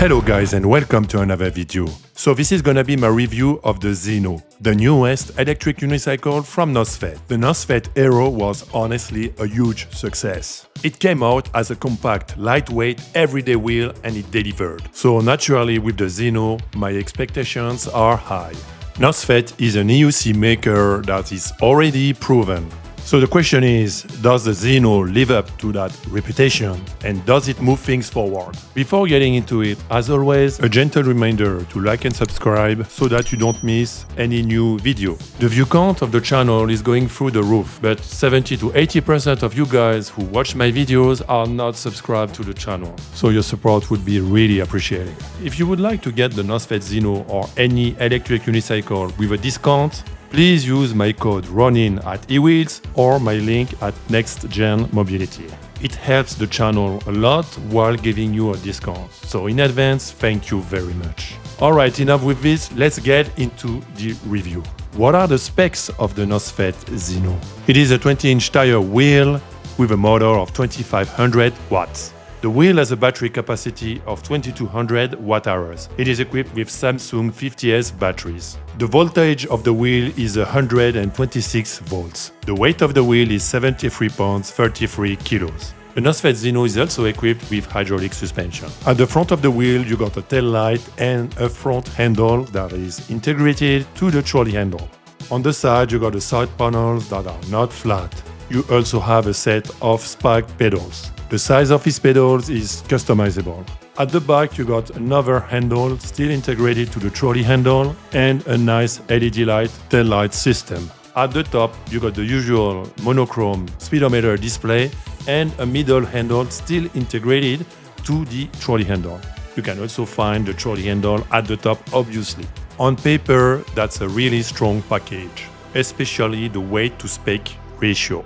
Hello guys and welcome to another video. So this is gonna be my review of the Zeno, the newest electric unicycle from NOSFET. The NOSFET Aero was honestly a huge success. It came out as a compact, lightweight, everyday wheel and it delivered. So naturally with the Zeno, my expectations are high. NOSFET is an EUC maker that is already proven. So the question is, does the Zeno live up to that reputation and does it move things forward? Before getting into it, as always, a gentle reminder to like and subscribe so that you don't miss any new video. The view count of the channel is going through the roof, but 70 to 80% of you guys who watch my videos are not subscribed to the channel. So your support would be really appreciated. If you would like to get the NOSFET Zeno or any electric unicycle with a discount, please use my code RONIN at eWheels or my link at Next Gen Mobility. It helps the channel a lot while giving you a discount. So in advance, thank you very much. Alright, enough with this, let's get into the review. What are the specs of the NOSFET Zeno? It is a 20-inch tire wheel with a motor of 2500 watts. The wheel has a battery capacity of 2200 watt-hours. It is equipped with Samsung 50S batteries. The voltage of the wheel is 126 volts. The weight of the wheel is 73 pounds, 33 kilos. The NOSFET Zeno is also equipped with hydraulic suspension. At the front of the wheel, you got a tail light and a front handle that is integrated to the trolley handle. On the side, you got the side panels that are not flat. You also have a set of spike pedals. The size of these pedals is customizable. At the back you got another handle still integrated to the trolley handle and a nice LED light tail light system. At the top you got the usual monochrome speedometer display and a middle handle still integrated to the trolley handle. You can also find the trolley handle at the top obviously. On paper that's a really strong package, especially the weight to spec ratio.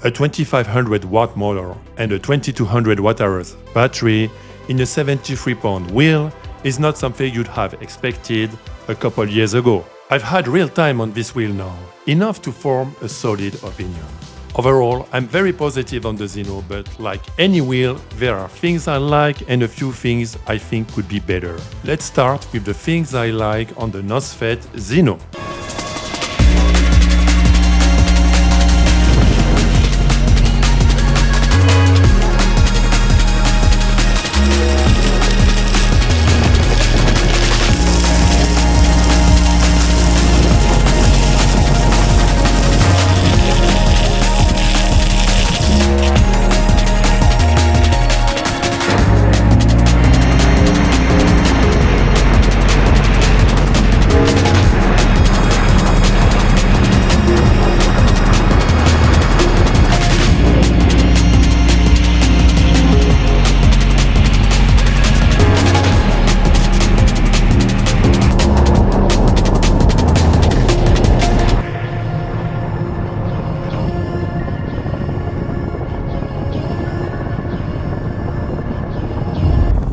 A 2500 watt motor and a 2200 watt-hours battery in a 73-pound wheel is not something you'd have expected a couple years ago. I've had real time on this wheel now, enough to form a solid opinion. Overall, I'm very positive on the Zeno, but like any wheel, there are things I like and a few things I think could be better. Let's start with the things I like on the NOSFET Zeno.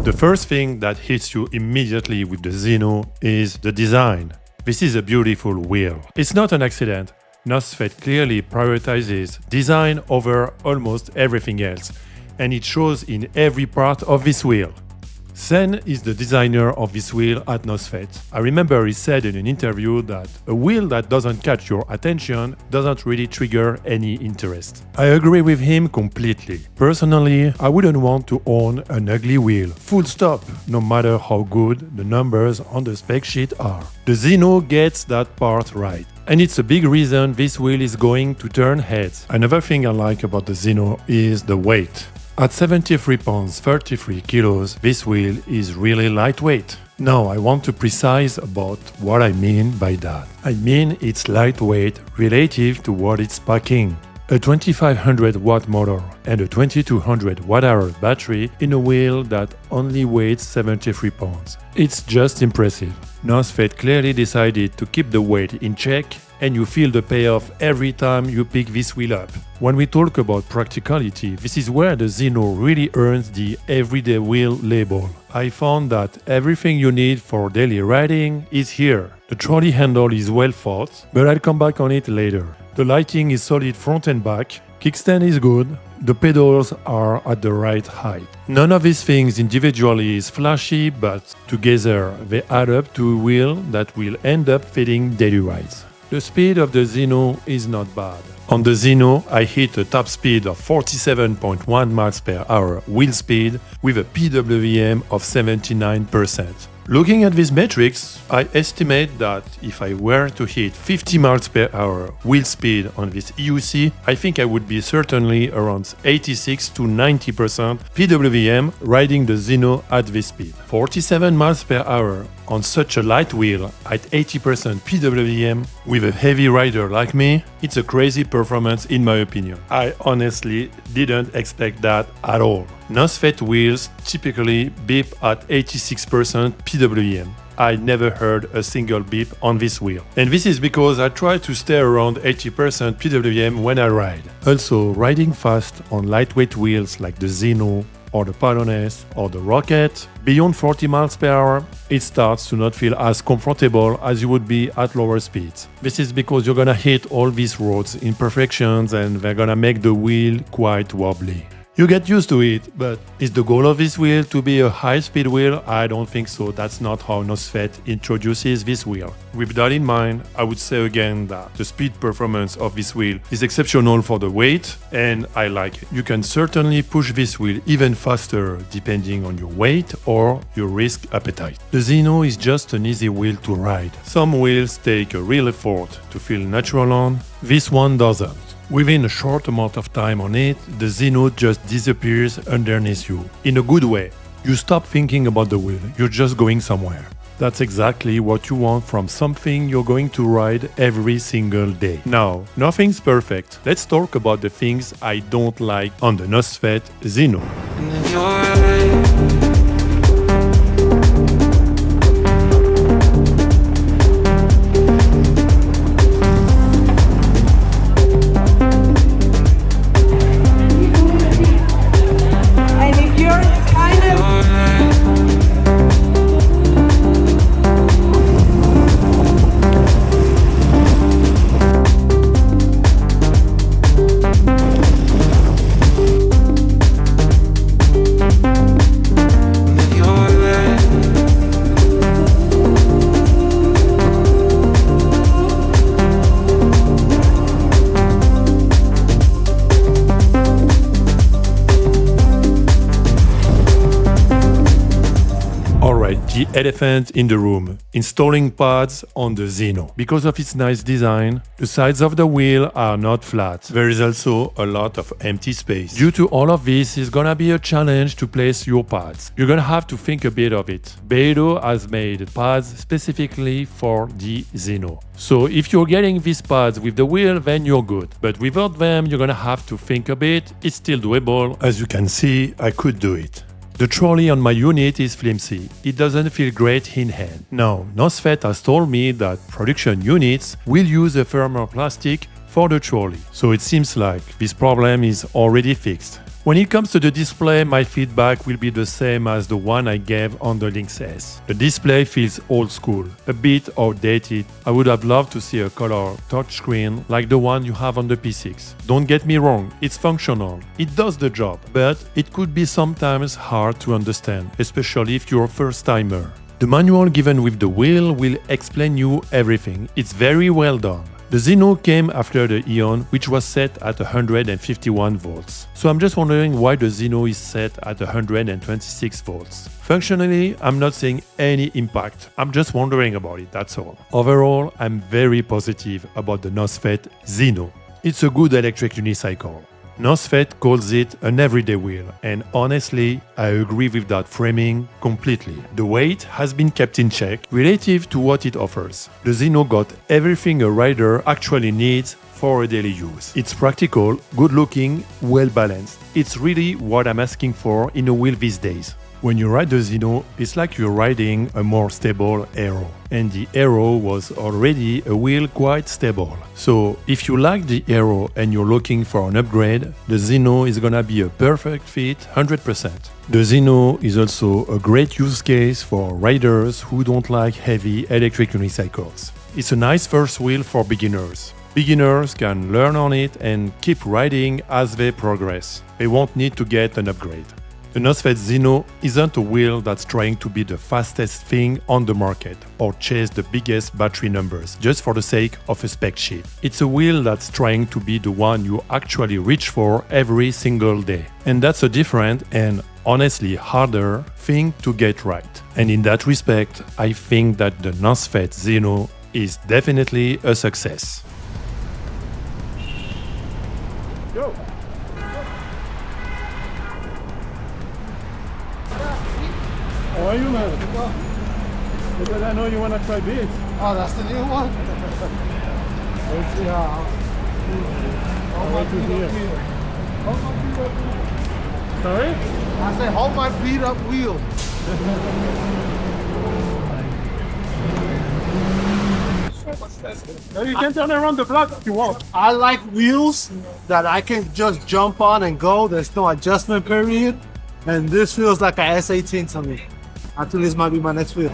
The first thing that hits you immediately with the Zeno is the design. This is a beautiful wheel. It's not an accident. NOSFET clearly prioritizes design over almost everything else, and it shows in every part of this wheel. Zeno is the designer of this wheel at NOSFET. I remember he said in an interview that a wheel that doesn't catch your attention doesn't really trigger any interest. I agree with him completely. Personally, I wouldn't want to own an ugly wheel, full stop, no matter how good the numbers on the spec sheet are. The Zeno gets that part right. And it's a big reason this wheel is going to turn heads. Another thing I like about the Zeno is the weight. At 73 pounds 33 kilos, this wheel is really lightweight. Now I want to precise about what I mean by that. I mean it's lightweight relative to what it's packing. A 2500 watt motor and a 2200 watt-hour battery in a wheel that only weighs 73 pounds. It's just impressive. NOSFET clearly decided to keep the weight in check and you feel the payoff every time you pick this wheel up. When we talk about practicality, this is where the Zeno really earns the everyday wheel label. I found that everything you need for daily riding is here. The trolley handle is well thought, but I'll come back on it later. The lighting is solid front and back, kickstand is good, the pedals are at the right height. None of these things individually is flashy, but together they add up to a wheel that will end up fitting daily rides. The speed of the Zeno is not bad. On the Zeno, I hit a top speed of 47.1 miles per hour wheel speed with a PWM of 79%. Looking at these metrics, I estimate that if I were to hit 50 miles per hour wheel speed on this EUC, I think I would be certainly around 86 to 90% PWM riding the Zeno at this speed. 47 miles per hour on such a light wheel at 80% PWM with a heavy rider like me, it's a crazy performance in my opinion. I honestly didn't expect that at all. NOSFET wheels typically beep at 86% PWM. I never heard a single beep on this wheel. And this is because I try to stay around 80% PWM when I ride. Also, riding fast on lightweight wheels like the Zeno or the Polonaise or the Rocket, beyond 40 miles per hour, it starts to not feel as comfortable as you would be at lower speeds. This is because you're gonna hit all these roads imperfections and they're gonna make the wheel quite wobbly. You get used to it, but is the goal of this wheel to be a high-speed wheel? I don't think so. That's not how NOSFET introduces this wheel. With that in mind, I would say again that the speed performance of this wheel is exceptional for the weight, and I like it. You can certainly push this wheel even faster depending on your weight or your risk appetite. The Zeno is just an easy wheel to ride. Some wheels take a real effort to feel natural on, this one doesn't. Within a short amount of time on it, the Zeno just disappears underneath you. In a good way. You stop thinking about the wheel, you're just going somewhere. That's exactly what you want from something you're going to ride every single day. Now, nothing's perfect. Let's talk about the things I don't like on the NOSFET Zeno. The elephant in the room, installing pads on the Zeno. Because of its nice design, the sides of the wheel are not flat. There is also a lot of empty space. Due to all of this, it's gonna be a challenge to place your pads. You're gonna have to think a bit of it. Beidou has made pads specifically for the Zeno. So if you're getting these pads with the wheel, then you're good. But without them, you're gonna have to think a bit. It's still doable. As you can see, I could do it. The trolley on my unit is flimsy. It doesn't feel great in hand. Now, NOSFET has told me that production units will use a firmer plastic for the trolley. So it seems like this problem is already fixed. When it comes to the display, my feedback will be the same as the one I gave on the Lynx S. The display feels old school, a bit outdated. I would have loved to see a color touchscreen like the one you have on the P6. Don't get me wrong, it's functional, it does the job, but it could be sometimes hard to understand, especially if you're a first-timer. The manual given with the wheel will explain you everything. It's very well done. The Zeno came after the Eon, which was set at 151 volts. So I'm just wondering why the Zeno is set at 126 volts. Functionally, I'm not seeing any impact. I'm just wondering about it, that's all. Overall, I'm very positive about the NOSFET Zeno. It's a good electric unicycle. NOSFET calls it an everyday wheel, and honestly, I agree with that framing completely. The weight has been kept in check relative to what it offers. The Zeno got everything a rider actually needs for a daily use. It's practical, good-looking, well-balanced. It's really what I'm asking for in a wheel these days. When you ride the Zeno, it's like you're riding a more stable Aero. And the Aero was already a wheel quite stable. So if you like the Aero and you're looking for an upgrade, the Zeno is gonna be a perfect fit 100%. The Zeno is also a great use case for riders who don't like heavy electric unicycles. It's a nice first wheel for beginners. Beginners can learn on it and keep riding as they progress. They won't need to get an upgrade. The NOSFET XENO isn't a wheel that's trying to be the fastest thing on the market or chase the biggest battery numbers just for the sake of a spec sheet. It's a wheel that's trying to be the one you actually reach for every single day. And that's a different and honestly harder thing to get right. And in that respect, I think that the NOSFET XENO is definitely a success. Go! How are you, man? Because I know you want to try this. Oh, that's the new one? Let's see how. Sorry? I said, hold my beat up wheel. No, you can turn around the block if you want. I like wheels that I can just jump on and go. There's no adjustment period. And this feels like a S18 to me. I think this might be my next wheel.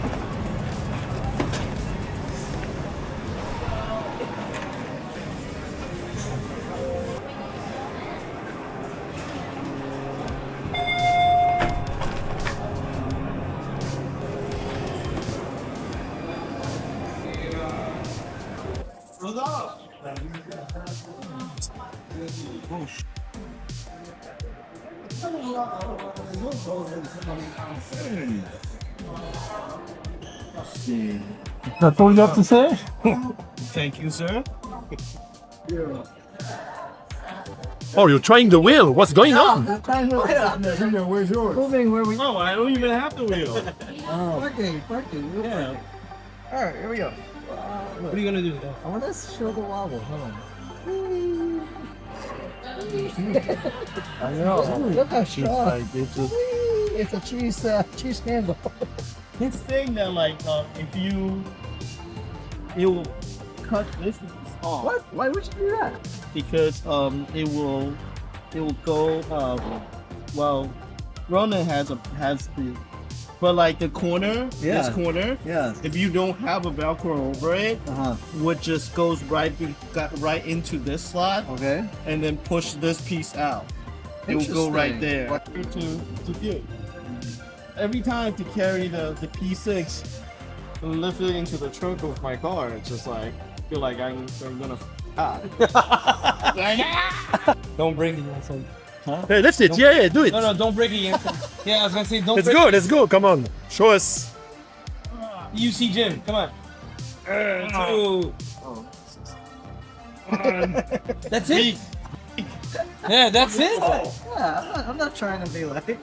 That's all you have to say? Thank you, sir. Oh, you're trying the wheel? What's going on? Where's yours? Moving where we Oh, I don't even have the wheel. Parking. Yeah. All right, here we go. What are you gonna do? I want to show the wobble. Hold on. I know. Look how strong. It's a cheese handle. He's saying that like if you cut this off. What? Why would you do that? Because it will go well Ronin has the but like the corner, this corner, Yeah. if you don't have a Velcro over it, which just goes right into this slot Okay. and then push this piece out. It will go right Interesting. there. What- To get every time to carry the P6 and lift it into the trunk of my car, it's just like feel like I'm gonna Don't break it, Yanson. Hey, lift it. Yeah, do it. No, don't break it, Yanson. Yeah, I was gonna say don't Let's break go, let's go. Come on. Show us. it. EUC gym, come on. Two. That's it? Yeah, that's it? Yeah, I'm not trying to be like.